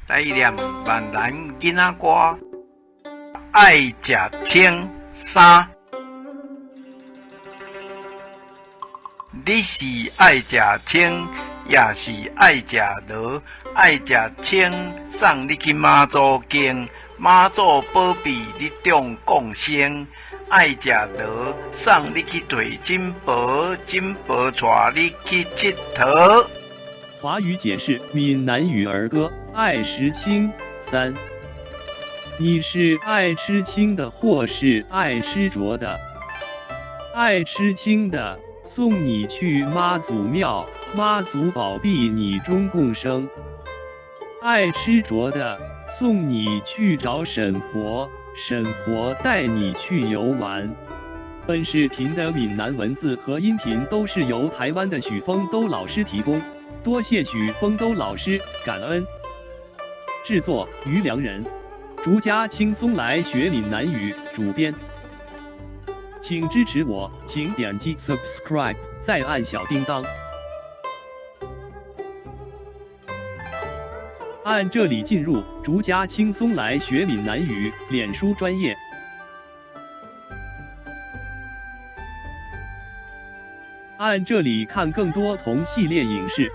来念闽南囡仔歌，爱食青衫。你是爱食青，也是爱食螺，爱食青，送你去妈祖经，妈祖保庇你中降生。爱食螺，送你去摕金箔，金箔带你去佚佗。华语解释闽南语儿歌《爱食青》3。你是爱吃青的，或是爱吃浊的？爱吃青的，送你去妈祖庙，妈祖保庇你中共生。爱吃浊的，送你去找沈婆，沈婆带你去游玩。本视频的闽南文字和音频都是由台湾的许丰都老师提供，多谢许丰都老师，感恩。制作于良人，竹家轻松来学闽南语，主编。请支持我，请点击 subscribe， 再按小叮当。按这里进入竹家轻松来学闽南语脸书专页。按这里看更多同系列影视。